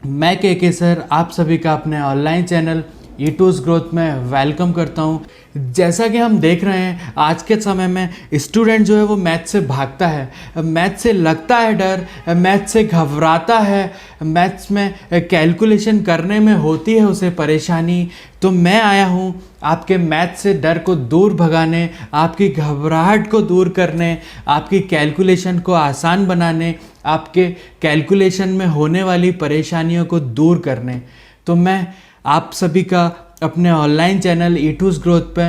मैं के सर आप सभी का अपने ऑनलाइन चैनल E2's ग्रोथ में वेलकम करता हूं। जैसा कि हम देख रहे हैं आज के समय में स्टूडेंट जो है वो मैथ से भागता है, मैथ से लगता है डर, मैथ से घबराता है, मैथ्स में कैलकुलेशन करने में होती है उसे परेशानी। तो मैं आया हूं आपके मैथ से डर को दूर भगाने, आपकी घबराहट को दूर करने, आपकी कैलकुलेशन को आसान बनाने, आपके कैलकुलेशन में होने वाली परेशानियों को दूर करने। तो मैं आप सभी का अपने ऑनलाइन चैनल E2's ग्रोथ पे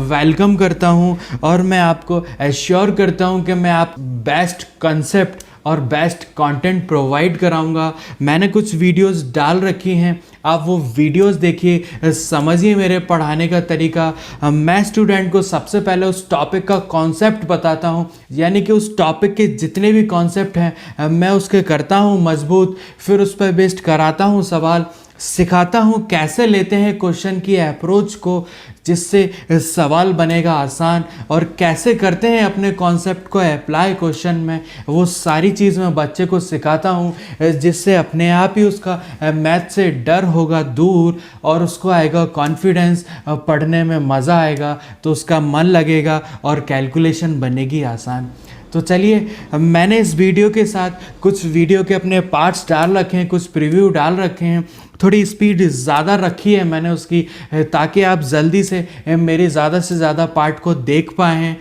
वेलकम करता हूं और मैं आपको एश्योर करता हूं कि मैं आप बेस्ट कंसेप्ट और बेस्ट कंटेंट प्रोवाइड कराऊंगा। मैंने कुछ वीडियोस डाल रखी हैं, आप वो वीडियोस देखिए, समझिए मेरे पढ़ाने का तरीका। मैं स्टूडेंट को सबसे पहले उस टॉपिक का कॉन्सेप्ट बताता हूँ, यानी कि उस टॉपिक के जितने भी कॉन्सेप्ट हैं मैं उसके करता हूँ मजबूत, फिर उस पर बेस्ड कराता हूँ सवाल, सिखाता हूँ कैसे लेते हैं क्वेश्चन की अप्रोच को जिससे सवाल बनेगा आसान, और कैसे करते हैं अपने कॉन्सेप्ट को अप्लाई क्वेश्चन में। वो सारी चीज़ मैं बच्चे को सिखाता हूँ जिससे अपने आप ही उसका मैथ से डर होगा दूर और उसको आएगा कॉन्फिडेंस, पढ़ने में मज़ा आएगा तो उसका मन लगेगा और कैलकुलेशन बनेगी आसान। तो चलिए, मैंने इस वीडियो के साथ कुछ वीडियो के अपने पार्ट्स डाल रखे हैं, कुछ प्रीव्यू डाल रखे हैं, थोड़ी स्पीड ज़्यादा रखी है मैंने उसकी ताकि आप जल्दी से मेरे ज़्यादा से ज़्यादा पार्ट को देख पाएँ।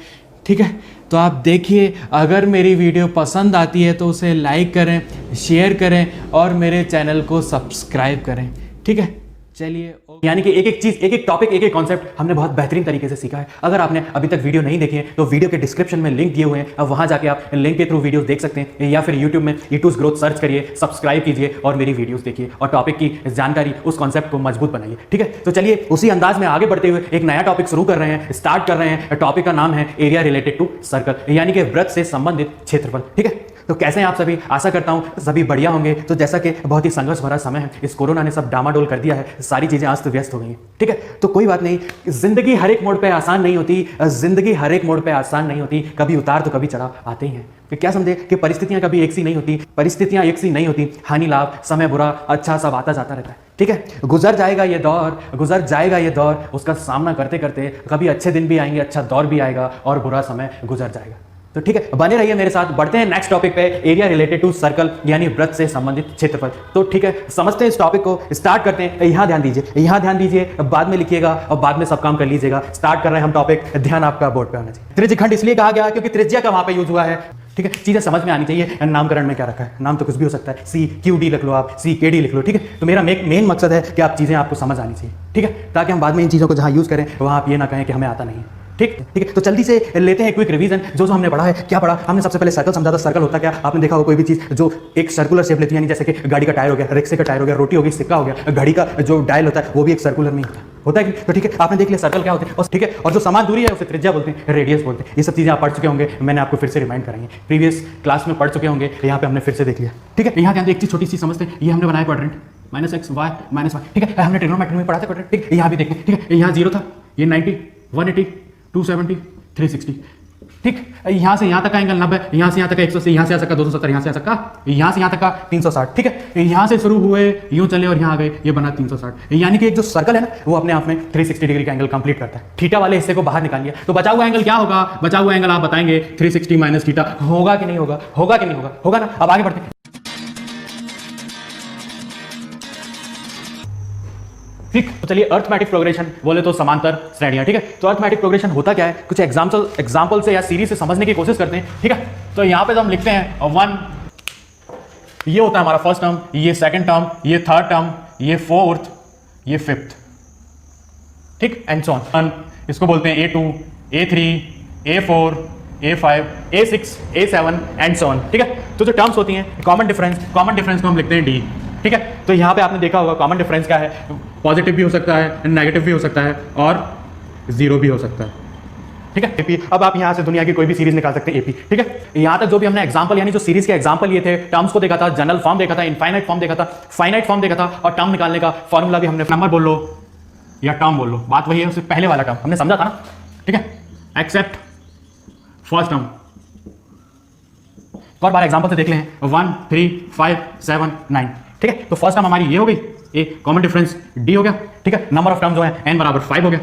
ठीक है, तो आप देखिए, अगर मेरी वीडियो पसंद आती है तो उसे लाइक करें, शेयर करें और मेरे चैनल को सब्सक्राइब करें। ठीक है, चलिए। यानी कि एक एक चीज, एक एक टॉपिक, एक एक कॉन्सेप्ट हमने बहुत बेहतरीन तरीके से सीखा है। अगर आपने अभी तक वीडियो नहीं देखी है तो वीडियो के डिस्क्रिप्शन में लिंक दिए हुए हैं, अब वहां जाके आप लिंक के थ्रू वीडियो देख सकते हैं, या फिर यूट्यूब में E2's ग्रोथ सर्च करिए, सब्सक्राइब कीजिए और मेरी वीडियोस देखिए और टॉपिक की जानकारी, उस कॉन्सेप्ट को मजबूत बनाइए। ठीक है, तो चलिए उसी अंदाज में आगे बढ़ते हुए एक नया टॉपिक शुरू कर रहे हैं, स्टार्ट कर रहे हैं। टॉपिक का नाम है एरिया रिलेटेड टू सर्कल, यानी कि वृत्त से संबंधित क्षेत्रफल। ठीक है, तो कैसे हैं आप सभी? आशा करता हूं सभी बढ़िया होंगे। तो जैसा कि बहुत ही संघर्ष भरा समय है, इस कोरोना ने सब डामाडोल कर दिया है, सारी चीजें अस्त व्यस्त हो गई हैं। ठीक है, तो कोई बात नहीं, जिंदगी हर एक मोड़ पे आसान नहीं होती, जिंदगी हर एक मोड़ पे आसान नहीं होती, कभी उतार तो कभी चढ़ाव आते ही हैं। तो क्या समझे कि परिस्थितियां कभी एक सी नहीं होती, परिस्थितियां एक सी नहीं होती, हानि लाभ, समय बुरा अच्छा सब आता जाता रहता है। ठीक है, गुजर जाएगा ये दौर, गुजर जाएगा ये दौर, उसका सामना करते करते कभी अच्छे दिन भी आएंगे, अच्छा दौर भी आएगा और बुरा समय गुजर जाएगा। तो ठीक है, बने रहिए मेरे साथ। बढ़ते हैं नेक्स्ट टॉपिक पे, एरिया रिलेटेड टू सर्कल, यानी वृत्त से संबंधित क्षेत्रफल। तो ठीक है, समझते हैं इस टॉपिक को, स्टार्ट करते हैं। यहाँ ध्यान दीजिए, यहाँ ध्यान दीजिए, बाद में लिखिएगा और बाद में सब काम कर लीजिएगा। स्टार्ट कर रहे हैं हम टॉपिक, ध्यान आपका बोर्ड पे आना चाहिए। त्रिज्यखंड इसलिए कहा गया क्योंकि त्रिज्या का वहां पे यूज हुआ है। ठीक है, चीजें समझ में आनी चाहिए। नामकरण में क्या रखा है, नाम तो कुछ भी हो सकता है, CQD लिख लो, आप CKD लिख लो। ठीक है, तो मेरा मेन मकसद है कि आप चीजें आपको समझ आनी चाहिए। ठीक है, ताकि हम बाद में इन चीजों को जहां यूज करें वहां आप ये ना कहें कि हमें आता नहीं है। ठीक है, तो जल्दी से लेते हैं क्विक रिवीजन। जो हमने पढ़ा है, क्या पढ़ा हमने? सबसे पहले सर्कल समझा था। सर्कल होता क्या? आपने देखा हो कोई भी चीज जो एक सर्कुलर शेप लेती है, यानी जैसे कि गाड़ी का टायर हो गया, रिक्शे का टायर हो गया, रोटी हो गई, सिक्का हो गया, घड़ी का जो डायल होता है वो भी एक सर्कुलर में होता है कि? तो ठीक है, आपने देख लिया सर्कल क्या होते हैं। और ठीक है, और जो समान दूरी है उसे त्रिज्या बोलते हैं, रेडियस बोलते हैं। ये सब चीजें आप पढ़ चुके होंगे, मैंने आपको फिर से रिमाइंड कराएंगे, प्रीवियस क्लास में पढ़ चुके होंगे, यहाँ पे हमने फिर से देख लिया। ठीक है, यहाँ एक चीज छोटी सी समझते हैं, ये हमने बनाया क्वाड्रेंट, -x y -y। ठीक है, हमने ट्रिग्नोमेट्री में पढ़ा था क्वाड्रेंट। ठीक है, यहाँ भी देखें। ठीक है, यहाँ 0 था, ये 90, 180, 270, 360। ठीक, यहां से यहां तक का एंगल 90, यहां से यहां तक का 180, यहां से यहां तक का 270, यहां से यहां तक का, यहां से यहां तक का 360। ठीक है, यहां से शुरू हुए, यूं चले और यहां आ गए, ये बना 360। यानी कि एक जो सर्कल है ना, वो अपने आप में 360 डिग्री का एंगल कंप्लीट करता है। थीटा वाले हिस्से को बाहर निकाल लिया, तो बचा हुआ एंगल क्या होगा? बचा हुआ एंगल आप बताएंगे 360 माइनस थीटा। होगा कि नहीं होगा? होगा कि नहीं होगा? होगा ना। अब आगे बढ़ते हैं। ठीक, तो चलिए, अर्थमेटिक प्रोग्रेशन बोले तो समांतर श्रेणियां। ठीक है, तो अर्थमेटिक प्रोग्रेशन होता क्या है? कुछ एग्जाम्पल से या सीरीज से समझने की कोशिश करते हैं। ठीक है, तो यहां पे हम लिखते हैं 1, ये होता है हमारा फर्स्ट टर्म, ये सेकंड टर्म, ये थर्ड टर्म, ये फोर्थ, ये फिफ्थ। ठीक, एंड सो ऑन। इसको बोलते हैं A2, A3, A4, A5, A6, A7 and so on. ठीक है, तो जो टर्म्स होती हैं, कॉमन डिफरेंस को हम लिखते हैं D। ठीक है, तो यहाँ पे आपने देखा होगा कॉमन डिफरेंस क्या है? पॉजिटिव भी हो सकता है, नेगेटिव भी हो सकता है और जीरो भी हो सकता है। ठीक है, एपी। अब आप यहाँ से दुनिया की कोई भी सीरीज निकाल सकते हैं, एपी। ठीक है, यहाँ तक जो भी हमने एग्जांपल, यानी जो सीरीज के एग्जांपल लिए थे, टर्म्स को देखा था, जनरल फॉर्म देखा था, इनफाइनाइट फॉर्म देखा था, फाइनाइट फॉर्म देखा था, और टर्म निकालने का फॉर्मूला भी हमने, नंबर बोल लो या टर्म बोल लो, बात वही है, उससे पहले वाला टर्म हमने समझा था ना। ठीक है, एक्सेप्ट फर्स्ट टर्म। एक और बार एग्जांपल से देख लें, 1, 3, 5, 7, 9। ठीक है। तो फर्स्ट टर्म हमारी ये हो गई, ए कॉमन डिफरेंस डी हो गया, ठीक है। नंबर ऑफ टर्म्स जो है n बराबर 5 हो गया,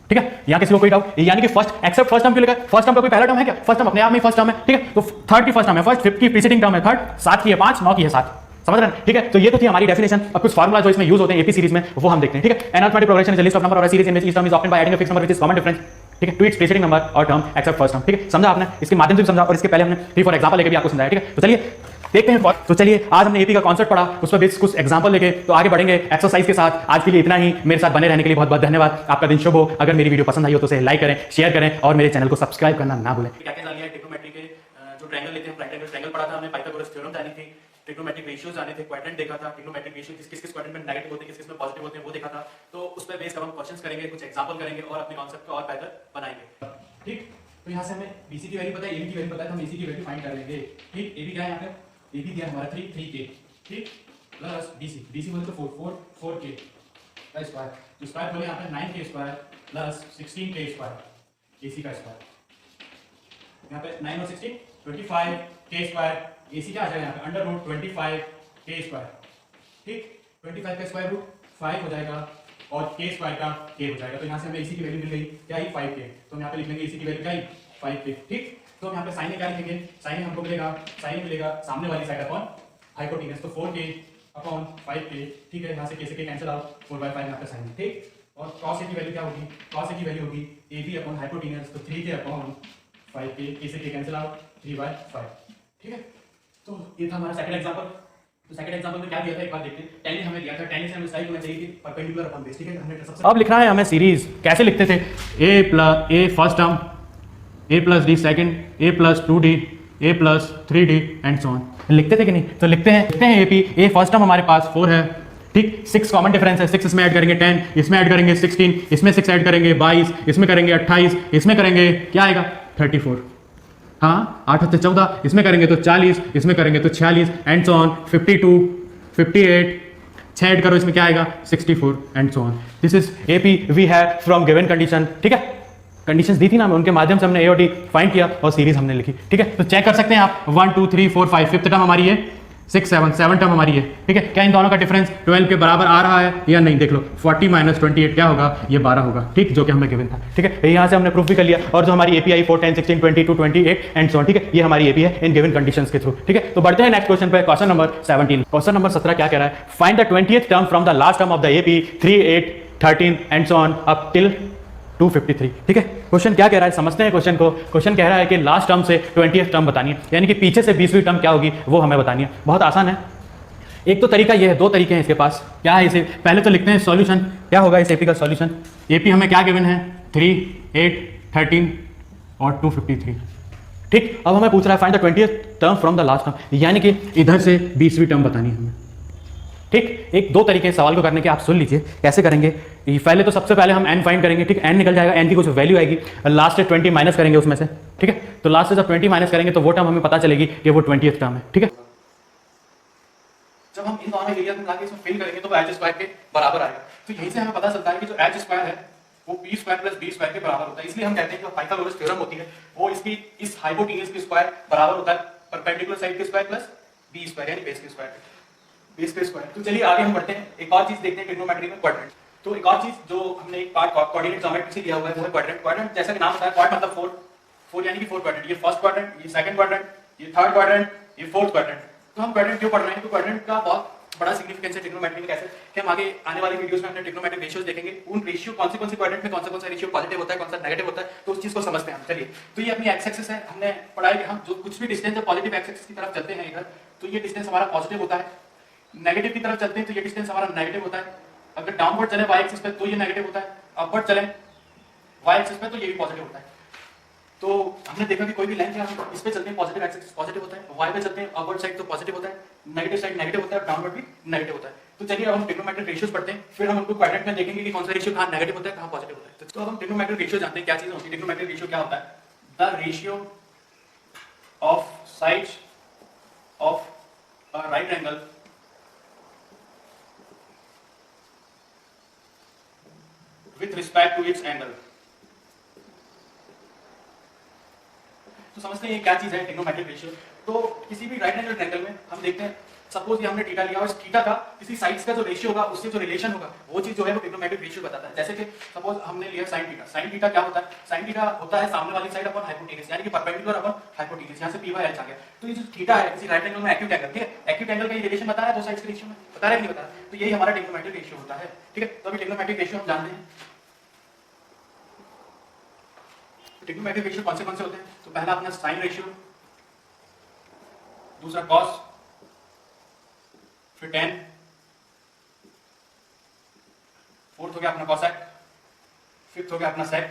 ठीक है। यहाँ किसी को कोई डाउट, यानी कि फर्स्ट एक्सेप्ट फर्स्ट टर्म क्यों लिखा है? फर्स्ट टर्म का कोई पहला टर्म है क्या? फर्स्ट टर्म अपने आप में फर्स्ट टर्म है, ठीक है। तो थर्ड की फर्स्ट टर्म है फर्स्ट, फिफ्थ की प्रीसीडिंग टर्म है थर्ड, 7 की है 5, 9 की है 7, समझ रहे हैं, ठीक है। तो ये तो थी हमारी डेफिनेशन। अब कुछ फार्मूला जो इसमें यूज होते हैं एपी सीरीज में वो हम देखते हैं, ठीक है। An arithmetic progression is a list of number of series in which each term is obtained by adding a fixed number which is common difference, ठीक है, टू इट्स प्रीसीडिंग नंबर और टर्म एक्सेप्ट फर्स्ट टर्म, ठीक है। समझा आपने, इसके माध्यम से भी समझा और इसके पहले हमने 3 4 एग्जांपल लेके भी आपको समझाया, ठीक है। तो चलिए देखते हैं। तो चलिए आज हमने एपी का कॉन्सेप्ट पढ़ा, उस पर बेस कुछ एग्जांपल लेके तो आगे बढ़ेंगे एक्सरसाइज के साथ। आज के लिए इतना ही, मेरे साथ बने रहने के लिए बहुत बहुत धन्यवाद। आपका दिन शुभ हो। अगर मेरी वीडियो पसंद आई हो तो उसे लाइक करें, शेयर करें और मेरे चैनल को सब्सक्राइब करना ना भूलें। क्या क्या जान लिया ट्रिग्नोमेट्री के जो ट्रायंगल लेते हैं, राइट एंगल ट्रायंगल पढ़ा था हमने, पाइथागोरस थ्योरम जानी थी, ट्रिग्नोमेट्रिक रेशियोज जाने थे, क्वाड्रेंट देखा था, ट्रिग्नोमेट्रिक रेशियो किस किस क्वाड्रेंट में नेगेटिव होते हैं, किस किस में पॉजिटिव होते हैं वो देखा था। तो उस पर बेस हम क्वेश्चंस करेंगे, कुछ एग्जांपल करेंगे और अपने कॉन्सेप्ट को और बेहतर बनाएंगे, ठीक। तो यहाँ से हमें बीसी की वैल्यू पता है, एबी की वैल्यू पता है, तो हम एसी की वैल्यू फाइंड कर लेंगे, ठीक। एबी क्या है यहाँ पे, एबी दिया हमारा 3 के, ठीक, प्लस बीसी, बीसी मतलब 4 के का स्क्वायर, तो स्क्वायर बोले यहाँ पे 9 के स्क्वायर प्लस 16 के स्क्वायर, एसी का स्क्वायर, यहाँ पे 9 और 16 25 के स्क्वायर, एसी क्या आ जाएगा यहाँ पे अंडर रूट 25 के स्क्वायर, ठीक। 25 का स्क्वायर रूट 5 हो जाएगा और के स्क्वायर का के हो जाएगा। तो यहाँ से हमें एसी की वैल्यू मिल गई क्या ही 5 के, तो हम यहाँ पे लिख लेंगे एसी की वैल्यू क्या ही 5 के, ठीक। तो हम यहाँ पे साइन क्या लिखेंगे, साइन हमको मिलेगा, साइन मिलेगा सामने वाली साइड अपॉन हाइपोटेनस, तो 4 के अपॉन 5 के, ठीक है। यहाँ से के कैंसिल आउट, 4/5 यहाँ पे साइन, ठीक। और cos a की वैल्यू क्या होगी, cos a की वैल्यू होगी ab अपॉन हाइपोटेनस, तो 3 के अपॉन 5 के से के कैंसिल आउट 3/5, ठीक है। तो ये था हमारा सेकंड एग्जांपल। तो सेकंड एग्जांपल में क्या दिया था एक बार देखते हैं। टेन हमें दिया था, टेन से हमें साइड होना चाहिए थी परपेंडिकुलर अपॉन बेस, ठीक है। हमने सबसे अब लिखना है हमें सीरीज, कैसे लिखते थे, a first term, a plus D second, a plus 2d, a plus 3d and so on. लिखते थे कि नहीं? तो लिखते हैं एपी, a फर्स्ट टर्म हमारे पास 4 है, ठीक। 6 कॉमन डिफरेंस है, 6 इसमें ऐड करेंगे 10, इसमें ऐड करेंगे 16, इसमें 6 ऐड करेंगे 22, इसमें करेंगे 28, इसमें करेंगे क्या आएगा 34, हाँ 8 होते 14, इसमें करेंगे तो 40, इसमें करेंगे तो 46 एंड सो ऑन, 52, 58, 6 ऐड करो इसमें क्या आएगा 64 and so on. This is AP we have from given condition, ठीक है। कंडीशंस दी थी ना, उनके माध्यम से हमने ए और डी फाइंड किया और सीरीज हमने लिखी, ठीक है। तो चेक कर सकते हैं आप 1 2 3 4 5, फिफ्थ टर्म हमारी है 6 7 टर्म हमारी है, ठीक है। क्या इन दोनों का डिफरेंस 12 के बराबर आ रहा है या नहीं? देख लो 40 माइनस 28 क्या होगा, ये 12 होगा, ठीक, जो कि हमें गिवन था, ठीक है। यहाँ से हमने प्रूफ भी कर लिया। और जो हमारी एपीआई 4 10 16 22 28 एंड सो ऑन, ठीक है, ये हमारी एपी है इन गिवन कंडीशंस के थ्रू, ठीक है। तो बढ़ते हैं नेक्स्ट क्वेश्चन पे, क्वेश्चन नंबर 17। क्वेश्चन नंबर 17 क्या कह रहा है, find the 20th term from the last term of the AP 3 8 13 and so on up till 253, ठीक है। क्वेश्चन क्या कह रहा है, समझते हैं क्वेश्चन को। क्वेश्चन कह रहा है कि लास्ट टर्म से 20th टर्म बतानी है, यानी कि पीछे से 20वीं टर्म क्या होगी वो हमें बतानी है। बहुत आसान है। एक तो तरीका ये है, दो तरीके हैं इसके पास। क्या है इसे, पहले तो लिखते हैं सॉल्यूशन, क्या होगा इस एपी का सॉल्यूशन। एपी हमें क्या गिवन है 3 8 13 और 253, ठीक। अब हमें पूछ रहा है find the 20th term from the last term, यानी कि इधर से 20वीं टर्म बतानी है हमें, ठीक। एक दो तरीके सवाल को करने के, आप सुन लीजिए कैसे करेंगे। पहले तो सबसे पहले हम n फाइंड करेंगे, ठीक। n निकल जाएगा, n की कुछ वैल्यू आएगी, लास्ट से 20 माइनस करेंगे उसमें से, ठीक है। तो लास्ट से जब 20 माइनस करेंगे तो वो टर्म हमें पता चलेगी कि वो 20th टर्म है, ठीक है। जब हम इन दोनों एरिया में लाके इसमें फिल करेंगे तो h स्क्वायर के बराबर आएगा। तो यहीं से हमें पता चलता है कि जो h स्क्वायर है वो p square plus b square के बराबर होता है। इसलिए हम कहते हैं कि पाइथागोरस थ्योरम होती है वो इसकी इस हाइपोटेनस के स्क्वायर बराबर होता है परपेंडिकुलर साइड के स्क्वायर प्लस b स्क्वायर यानी बेस के स्क्वायर, बेस के स्क्वायर। तो चलिए आगे हम बढ़ते हैं, एक और चीज देखते हैं ट्रिग्नोमेट्री में, क्वाड्रेंट। तो एक और चीज जो हमने एक पार्ट कोऑर्डिनेट ज्योमेट्री से लिया हुआ है वो है क्वाड्रेंट। क्वाड्रेंट जैसा कि नाम होता है, क्वाड मतलब 4 यानी कि 4 क्वाड्रेंट, ये फर्स्ट क्वाड्रेंट, ये सेकंड क्वाड्रेंट, ये थर्ड क्वाड्रेंट, ये फोर्थ क्वाड्रेंट। तो हम क्वाड्रेंट क्यों पढ़ रहे हैं, तो क्वाड्रेंट का बहुत बड़ा सिग्निफिकेंस है ट्रिग्नोमेट्री में। कैसे कि हम आगे आने वाले वीडियोस में अपने ट्रिग्नोमेट्रिक रेशियोज देखेंगे, उन रेशियो कौन से क्वाड्रेंट में कौन सा रेशियो पॉजिटिव होता है, कौन सा नेगेटिव होता है, तो उस चीज को समझते हैं हम। चलिए, तो ये अपनी एक्स एक्सिस है, हमने पढ़ा है कि हम जो कुछ भी डिस्टेंस है पॉजिटिव एक्स एक्सिस की तरफ चलते हैं इधर, तो ये डिस्टेंस हमारा पॉजिटिव होता है। नेगेटिव की तरफ चलते हैं तो ये डिस्टेंस हमारा नेगेटिव होता है। अगर डाउनवर्ड चले वाई एक्सिस पे तो ये नेगेटिव होता है, अपवर्ड चले वाई एक्सिस पे तो ये भी पॉजिटिव होता है। तो हमने देखा कि कोई भी लाइन है इस पे चलते हैं पॉजिटिव एक्सिस पॉजिटिव होता है, वाई पे चलते हैं अपवर्ड साइड तो पॉजिटिव होता है, नेगेटिव साइड नेगेटिव होता है, डाउनवर्ड भी नेगेटिव होता है। तो चलिए अब हम ट्रिग्नोमेट्रिक रेशियोज पढ़ते हैं, फिर हम उनको क्वाड्रेंट में देखेंगे कि कौन सा रेशियो कहां नेगेटिव होता है कहां पॉजिटिव होता है। तो अब हम ट्रिग्नोमेट्रिक रेशियो जानते हैं, क्या चीज होती है ट्रिग्नोमेट्रिक रेशियो, क्या होता है, the ratio of sides of a right angle with respect to its angle। तो समझते हैं ये क्या चीज है ट्रिग्नोमेट्रिक रेशियो। तो किसी भी राइट एंगल ट्रायंगल में हम देखते हैं सपोज ये हमने थीटा लिया और इस थीटा का किसी साइड्स का जो रेशियो होगा उससे जो रिलेशन होगा वो चीज जो है वो ट्रिग्नोमेट्रिक रेशियो बताता है। जैसे कि सपोज हमने लिया साइन थीटा। साइन थीटा क्या होता है? साइन थीटा होता है सामने वाली साइड अपॉन हाइपोटेनस, यानी कि परपेंडिकुलर अपॉन हाइपोटेनस। यहां से p/h आ गया। तो ये जो थीटा है किसी राइट एंगल में एक्यूट एंगल, ठीक है, एक्यूट एंगल का ये रिलेशन बता रहा है दो साइड्स के रेशियो में, बता रहा है कि नहीं बता रहा? तो यही हमारा ट्रिग्नोमेट्रिक रेशियो होता है, ठीक है। तो अभी ट्रिग्नोमेट्रिक रेशियो हम जानते हैं। ट्रिग्नोमेट्रिक रेशियो कौन से होते हैं? तो पहला अपना साइन रेशियो, दूसरा कॉस, फिर टेन, फोर्थ हो गया अपना कॉसेक, फिफ्थ हो गया अपना सेक,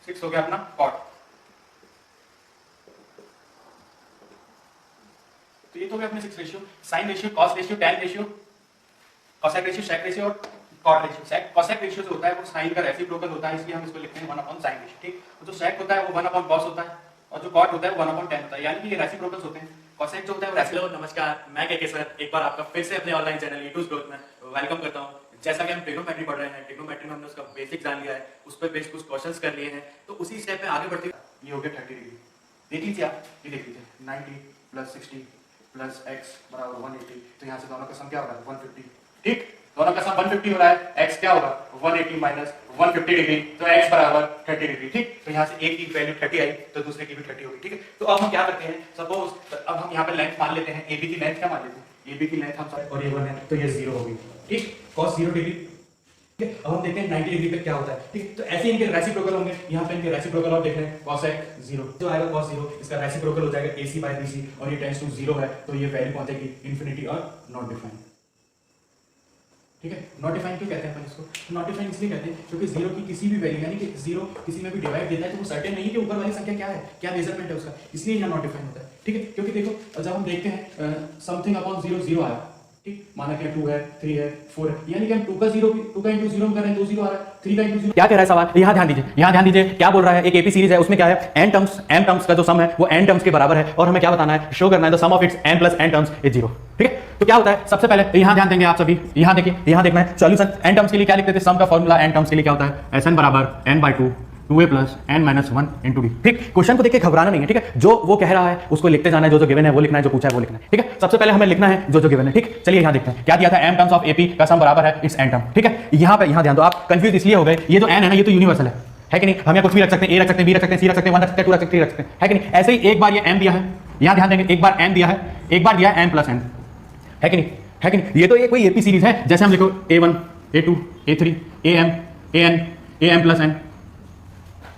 सिक्स्थ हो गया अपना कॉट। तो ये तो हो गया अपने 6 ratio, sine ratio, cos ratio, tan ratio, cosec ratio, sec ratio और cot ratio. Sec cosec ratio जो होता है वो साइन का रेसिप्रोकल होता है, इसलिए हम इसको लिखते हैं 1/sin रेशियो, ठीक। तो जो सेक होता है वो 1/cos होता है और जो कॉट होता है वो 1/tan होता है, यानी कि ये रेसिप्रोकल्स होते हैं। कॉसेक जो होता है वो रेसिप्रोकल। नमस्कार, मैं के सर एक बार आपका फिर से अपने ऑनलाइन चैनल ईटूज ग्रोथ में वेलकम करता हूं। जैसा कि हम ट्रिग्नोमेट्री पढ़ रहे हैं, ट्रिग्नोमेट्री में हमने उसका बेसिक जान लिया है, उस पर बेस कुछ क्वेश्चंस कर लिए हैं, तो उसी स्टेप में आगे बढ़ते ये हो गया 30 डिग्री। देख लीजिए आप, ये देख लीजिए 90 + 60 + x = 180। तो यहाँ से दोनों का सम क्या होगा? 150, ठीक। दोनों का सम 150 हो रहा है, x क्या होगा? 180 - 150 डिग्री, तो x = 30 डिग्री, ठीक। तो यहाँ से एक की वैल्यू 30 आई तो दूसरे की भी 30 होगी, ठीक है। तो अब हम क्या करते हैं, सपोज अब हम यहाँ पे लेंथ मान लेते हैं, AB की लेंथ क्या मान लेते हैं? AB की लेंथ हम सब और ये 1 है तो ये 0 होगी, ठीक। cos 0 डिग्री, ठीक है। अब हम देखते हैं 90 डिग्री पे क्या होता है, ठीक। तो ऐसे इनके रेसिप्रोकल होंगे, यहाँ पे इनके रेसिप्रोकल और देख रहे हैं cosec 0 जो आएगा cos 0, इसका रेसिप्रोकल हो जाएगा AC/BC और ये टेंड्स टू 0 है तो ये वैल्यू पहुंचेगी इंफिनिटी और नॉट डिफाइंड, ठीक है। नॉट डिफाइंड क्यों कहते हैं अपन इसको? नॉट डिफाइंड इसलिए कहते हैं क्योंकि 0 की किसी भी वैल्यू, यानी कि 0 किसी में भी डिवाइड देता है तो वो सर्टेन नहीं है कि ऊपर वाली संख्या क्या है, क्या मेजरमेंट है उसका, इसलिए यहाँ नॉट डिफाइंड होता है, ठीक है। क्योंकि देखो जब हम देखते हैं समथिंग अपॉन 0 0 आया, ठीक, माना कि 2 है, 3 है, 4 है, यानी कि हम 2 का इंटू 0 में कर रहे हैं तो 0 आ रहा है, 3 का इंटू 0। क्या कह रहा है सवाल? यहाँ ध्यान दीजिए, यहाँ ध्यान दीजिए क्या बोल रहा है। एक एपी सीरीज है, उसमें क्या है, n टर्म्स का जो सम है वो n टर्म्स के बराबर है और हमें क्या बताना है, शो करना है the sum of its n + n terms is 0, ठीक है। तो क्या होता है, सबसे पहले यहाँ ध्यान देंगे आप सभी, यहाँ देखिए, यहाँ देखना है सॉल्यूशन। n टर्म्स के लिए क्या लिखते थे, सम का फॉर्मूला n टर्म्स के लिए क्या होता है, Sn = n/2 2a + n - 1 × d, ठीक। क्वेश्चन को देख के घबराना नहीं है, ठीक है। जो वो कह रहा है उसको लिखते जाना है, जो गिवन है वो लिखना है, जो पूछा है वो लिखना है, ठीक है। सबसे पहले हमें लिखना है जो गिवन है, ठीक। चलिए यहाँ देखते हैं क्या दिया था, m टर्म्स ऑफ AP का सम बराबर है इट्स n टर्म, ठीक है। यहाँ ध्यान दो, आप कंफ्यूज इसलिए हो गए, ये जो n है ना ये तो यूनिवर्सल है कि नहीं। हम यहाँ कुछ भी रख सकते हैं, a रख सकते हैं, b रख सकते हैं, c रख सकते हैं, 1 रख सकते हैं, 2 रख सकते हैं, 3 रख सकते हैं, है कि नहीं। ऐसे ही एक बार ये m दिया है, यहाँ ध्यान देंगे, एक बार m दिया है, एक बार दिया है n + n, है कि नहीं, है कि नहीं। ये तो ये कोई AP सीरीज है, जैसे हम लिखो A1 A2 A3 AM AN AM + n,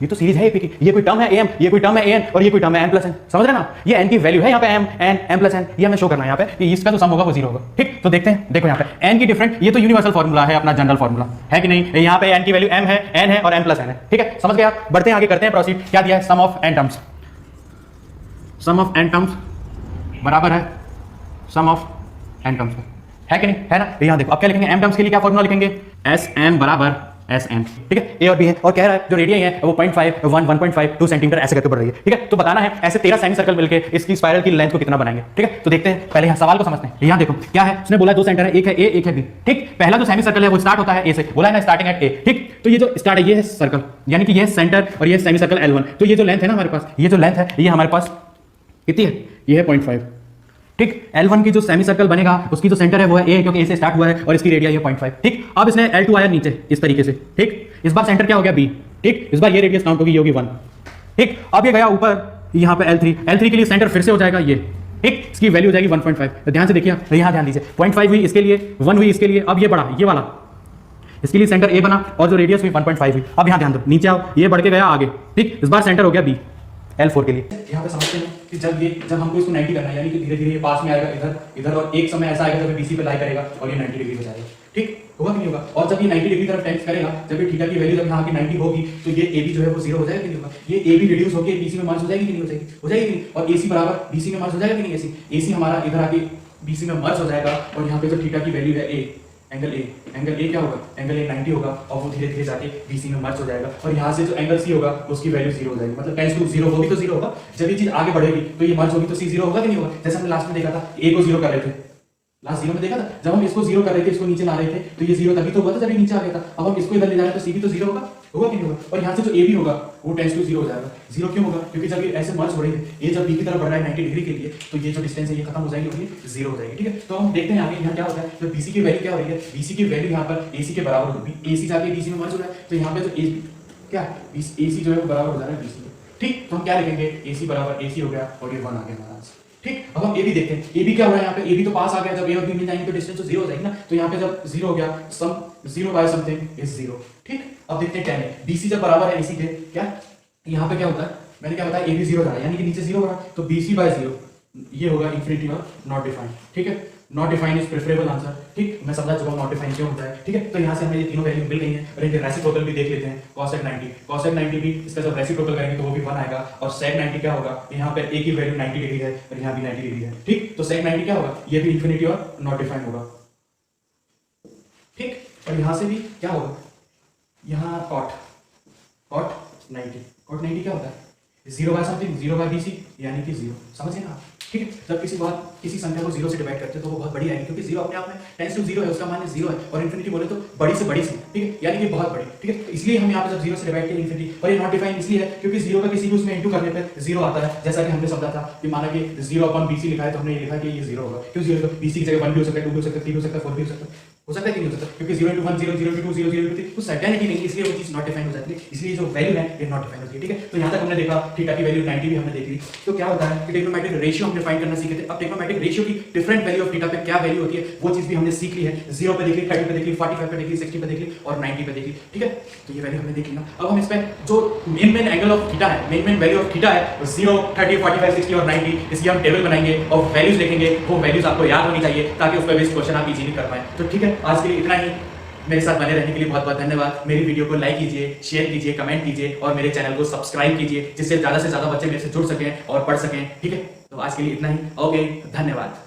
ये तो सीरीज है एपी की। ये कोई टर्म है am, ये कोई टर्म है an और ये कोई टर्म है n + n, समझ रहे ना। ये n की वैल्यू है यहाँ पे m n m + n, ये हमें शो करना है यहाँ पे कि इसका जो सम होगा वो 0 होगा, ठीक। तो देखते हैं, देखो यहाँ पे n की डिफरेंट, ये तो यूनिवर्सल फॉर्मूला है, अपना जनरल फॉर्मूला है कि नहीं। यहाँ पे n की वैल्यू m है, n है और m + n है, ठीक है। समझ गए आप। बढ़ते हैं आगे, करते हैं प्रोसीड। क्या दिया है, sum of n terms, sum of n terms बराबर है सम ऑफ n टर्म्स, है कि नहीं, है ना। यहाँ देखो अब क्या लिखेंगे, m टर्म्स के लिए क्या फॉर्मूला लिखेंगे, Sm = Sn, ठीक है। ए और बी है और कह रहा है जो रेडियस है वो 0.5 1 1.5 2 सेंटीमीटर ऐसे करके बढ़ रही है, ठीक है। तो बताना है ऐसे 13 सेमी सर्कल मिलके इसकी स्पाइरल की लेंथ को कितना बनाएंगे, ठीक है। तो देखते हैं, पहले यहाँ सवाल को समझते हैं। यहाँ देखो क्या है, उसने बोला 2 सेंटर है, एक है a एक है b, ठीक। पहला जो सेमी सर्कल है वो स्टार्ट होता है a से, बोला है ना स्टार्टिंग एट a, ठीक। तो ये जो स्टार्ट है ये है सर्कल, यानी कि ये सेंटर और ये सेमी सर्कल L1। तो ये जो लेंथ है ना हमारे पास, ये जो लेंथ है ये हमारे पास कितनी है, ये है 0.5, ठीक। L1 की जो सेमी सर्कल बनेगा उसकी जो सेंटर है वो है a, क्योंकि a से स्टार्ट हुआ है और इसकी रेडियस है 0.5, ठीक। अब इसने L2 आया नीचे इस तरीके से, ठीक। इस बार सेंटर क्या हो गया b, ठीक। इस बार ये रेडियस काउंट होगी, ये होगी 1, ठीक। अब ये गया ऊपर यहाँ पे L3 के लिए सेंटर फिर से हो जाएगा ये, ठीक। इसकी वैल्यू हो जाएगी 1.5। तो ध्यान से देखिए, यहाँ ध्यान दीजिए, 0.5 हुई इसके लिए, 1 हुई इसके लिए, अब ये बढ़ा, ये वाला इसके लिए सेंटर a बना और जो रेडियस हुई 1.5 हुई। अब यहाँ ध्यान दो, नीचे आओ, ये बढ़ के गया आगे, ठीक। इस बार सेंटर हो गया b L4 के लिए। यहाँ पे समझते हैं कि जब हमको इसको 90 करना है, यानी कि धीरे धीरे ये पास में आएगा इधर और एक समय ऐसा आएगा जब BC पे लाई करेगा और ये 90 डिग्री हो जाएगा, ठीक। होगा कि नहीं होगा। और जब ये 90 डिग्री तरफ टेंस करेगा, जब ये थीटा की वैल्यू जब यहाँ की 90 होगी तो ये AB जो है वो 0 हो जाएगा कि नहीं होगा। ये AB रिड्यूस होकर BC में मर्ज हो जाएगी कि नहीं हो जाएगी, हो जाएगी नहीं। और AC बराबर BC में मर्ज हो जाएगा कि नहीं, AC हमारा इधर आके BC में मर्ज हो जाएगा और यहाँ पे जो थीटा की वैल्यू है A, एंगल A क्या होगा, एंगल A 90 होगा और वो धीरे धीरे जाके BC में मर्ज हो जाएगा और यहाँ से जो एंगल C होगा उसकी वैल्यू 0 हो जाएगी, मतलब टेंस टू 0 होगी तो 0 होगा। जब ये चीज आगे बढ़ेगी तो ये मर्ज होगी तो C 0 होगा कि नहीं होगा। जैसे हमने लास्ट में देखा था, A को 0 कर रहे थे, लास्ट 0 में देखा था, जब हम इसको 0 कर रहे थे, इसको नीचे ला रहे थे तो ये 0 तभी तो हुआ था जब ये नीचे आ गया था। अब हम इसको इधर ले जा रहे हैं तो C भी तो 0 होगा, होगा कि नहीं होगा? और यहाँ से जो ए बी होगा वो टेंस टू 0 हो जाएगा। 0 क्यों होगा? क्योंकि जब ये ऐसे मर्ज हो रही है, ये जब बी की तरफ बढ़ रहा है 90 डिग्री के लिए, तो ये जो डिस्टेंस है ये खत्म हो जाएगी और ये 0 हो जाएगी। ठीक है, तो हम देखते हैं आगे यहाँ क्या होता है। तो बीसी की वैल्यू क्या हो रही है? बीसी की वैल्यू यहाँ पर एसी के बराबर होगी। एसी जाके बीसी में मर्ज हो रहा है, तो यहाँ पे जो क्या एसी जो है वो बराबर हो जा रहा है बीसी के। ठीक, तो हम क्या लिखेंगे? एसी बराबर एसी हो गया और ये 1 आ गया हमारा आंसर। ठीक, अब हम ए बी देखते हैं। ए बी क्या हो रहा है यहाँ पे? ए बी तो पास आ गया, जब ए और बी मिल जाएंगे तो डिस्टेंस तो 0 हो जाएगी ना। तो यहाँ पे जब 0 हो गया, सम 0 बाय समथिंग इज 0। ठीक, अब देखते हैं tan ए। बीसी जब बराबर है एसी के, क्या यहाँ पे क्या होता है? मैंने क्या बताया? ए बी 0 जा रहा है, यानी कि नीचे 0 हो रहा है, तो बीसी बाय 0 ये होगा इंफिनिटी और नॉट डिफाइंड। ठीक है, not defined is preferable answer. ठीक, मैं समझा चुका हूं नॉट डिफाइंड क्यों होता है। ठीक है, तो यहाँ से हमें ये तीनों वैल्यू मिल गई हैं और इनके रेसिप्रोकल भी देख लेते हैं। cosec 90, cosec 90 भी इसका जब रेसिप्रोकल करेंगे तो वो भी 1 आएगा। और sec 90 क्या होगा? यहाँ पे a की वैल्यू 90 डिग्री है और यहाँ भी 90 डिग्री है। ठीक, तो sec 90 क्या होगा? ये भी इंफिनिटी और नॉट डिफाइंड होगा। ठीक, और यहाँ से भी क्या होगा? यहाँ cot 90 क्या होता है? 0 बाय समथिंग, 0 बाय बीसी यानी कि 0। समझिए ना आप? ठीक है, जब किसी संख्या को 0 से डिवाइड करते हैं तो वो बहुत बड़ी आएगी, क्योंकि 0 अपने आप में टेंस टू 0 है, उसका मान 0 है। और इन्फिनिटी बोले तो बड़ी से बड़ी सी, ठीक है, यानी कि बहुत बड़ी। ठीक है, तो इसलिए हम यहाँ पे जब 0 से डिवाइड करें इन्फिनिटी, और ये नॉट डिफाइंड इसलिए है क्योंकि 0 का किसी भी उसमें इंटू करने पे 0 आता है। जैसा कि हमने समझा था कि माना कि 0 अपॉन बीसी लिखा है, तो हमने ये लिखा कि ये 0 होगा। क्यों 0 होगा? बीसी की जगह 1 भी हो सकता है, 2 भी हो सकता है, 3 भी हो सकता है, 4 भी हो सकता है। हो सकता है कि नहीं हो सकता? क्योंकि 0 × 1 0, 0 × 2 0, 0 × 3 कुछ सर्टेनिटी नहीं है, इसलिए वो चीज नॉट डिफाइंड हो जाती है। इसलिए जो वैल्यू है ये नॉट डिफाइंड होती है। ठीक है, तो यहाँ तक हमने देखा थीटा की वैल्यू 90 भी हमने देख ली। तो क्या होता है कि ट्रिग्नोमेट्रिक रेशियो हमने फाइंड करना सीखे थे। अब ट्रिग्नोमेट्रिक रेशियो की डिफरेंट वैल्यू ऑफ थीटा पे क्या वैल्यू होती है वो चीज भी हमने सीख ली है। 0 पे देख ली, 30 पे देख ली, 45 पे देख ली, 60 पे देख ली और 90 पे देख ली। ठीक है, तो ये वैल्यू हमने देख ली ना। अब हम इस पे जो मेन एंगल ऑफ थीटा है, मेन वैल्यू ऑफ थीटा है 0, 30, 45, 60 और 90, इसकी हम टेबल बनाएंगे और वैल्यूज लिखेंगे। वो वैल्यूज आपको याद होनी चाहिए ताकि उस पर बेस्ड क्वेश्चन आप इजीली कर पाए। तो ठीक है, आज के लिए इतना ही। मेरे साथ बने रहने के लिए बहुत बहुत धन्यवाद। मेरी वीडियो को लाइक कीजिए, शेयर कीजिए, कमेंट कीजिए और मेरे चैनल को सब्सक्राइब कीजिए, जिससे ज़्यादा से ज़्यादा बच्चे मेरे से जुड़ सकें और पढ़ सकें। ठीक है, तो आज के लिए इतना ही। ओके, धन्यवाद।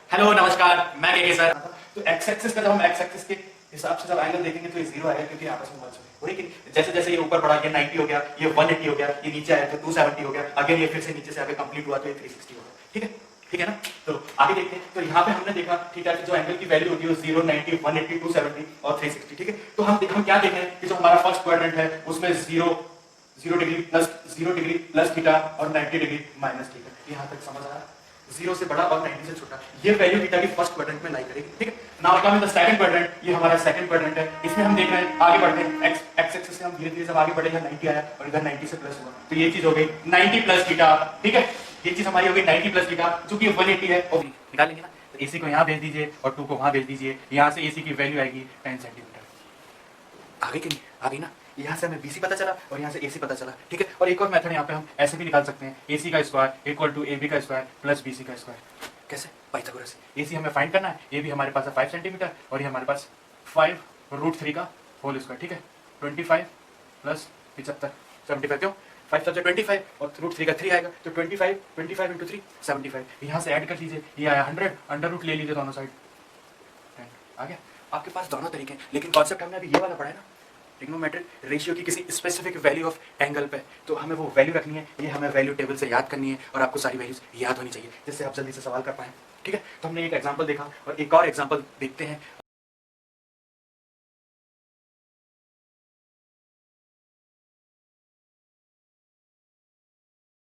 हेलो, नमस्कार, मैं के सर। तो एक्स एक्सिस का जब हम एक्स एक्सिस के हिसाब से जब एंगल देखेंगे तो ये 0 आएगा, क्योंकि आपस में मर्ज हो रही है। जैसे जैसे ये ऊपर बढ़ा, ये 90 हो गया, ये 180 हो गया, ये नीचे आया तो 270 हो गया, अगेन ये फिर से नीचे से आगे कंप्लीट हुआ तो ये 360 हो गया। ठीक है, ठीक है ना। तो आगे देखते हैं। तो यहाँ पे हमने देखा थीटा की जो एंगल की वैल्यू होती है 0, 90, 180, 270 और 360। ठीक है, तो हम क्या देखें कि जो हमारा फर्स्ट क्वाड्रेंट है उसमें 0 डिग्री प्लस थीटा और 90 डिग्री माइनस थीटा। यहाँ तक समझ आ रहा है? 0 से बड़ा और 90 से छोटा, ये वैल्यू थीटा की फर्स्ट क्वाड्रेंट में लाई करेगी। ठीक है, now come in the second quadrant. ये हमारा सेकंड क्वाड्रेंट है, इसमें हम देख रहे हैं आगे बढ़ते हैं एक्स एक्सिस से हम धीरे धीरे जब आगे बढ़े, यहाँ 90 आया और इधर 90 से प्लस हुआ, तो ये चीज हो गई 90 प्लस थीटा। ठीक है, ये चीज हमारी हो गई 90 प्लस थीटा, जो कि 180 है। और निकालेंगे ना, तो AC को यहाँ भेज दीजिए और 2 को वहां भेज दीजिए। यहाँ से AC की वैल्यू आएगी 10 सेंटीमीटर। आगे कि नहीं? आ गई ना। यहाँ से हमें BC पता चला और यहाँ से AC पता चला। ठीक है, और एक और मेथड यहाँ पे हम ऐसे भी निकाल सकते हैं, AC का स्क्वायर इक्वल टू AB का स्क्वायर प्लस BC का स्क्वायर। कैसे? पाइथागोरस। AC हमें फाइंड करना है, ये भी हमारे पास है 5 सेंटीमीटर और ये हमारे पास 5√3 का होल स्क्वायर। ठीक है, 25 प्लस 75, 75 क्यों? 5 सबसे 25 और √3 का 3 आएगा, तो 25 × 3 75। यहाँ से ऐड कर लीजिए, ये आया 100, अंडर रूट ले लीजिए दोनों साइड, 10 आ गया। आपके पास दोनों तरीके हैं, लेकिन कॉन्सेप्ट हमने अभी ये वाला पढ़ा है ना, ट्रिग्नोमेट्रिक रेशियो की किसी स्पेसिफिक वैल्यू ऑफ एंगल पे, तो हमें वो वैल्यू रखनी है, ये हमें वैल्यू टेबल से याद करनी है और आपको सारी वैल्यूज याद होनी चाहिए, जिससे आप जल्दी से सवाल कर पाएं। ठीक है, तो हमने एक एग्जांपल देखा और एक और एग्जांपल देखते हैं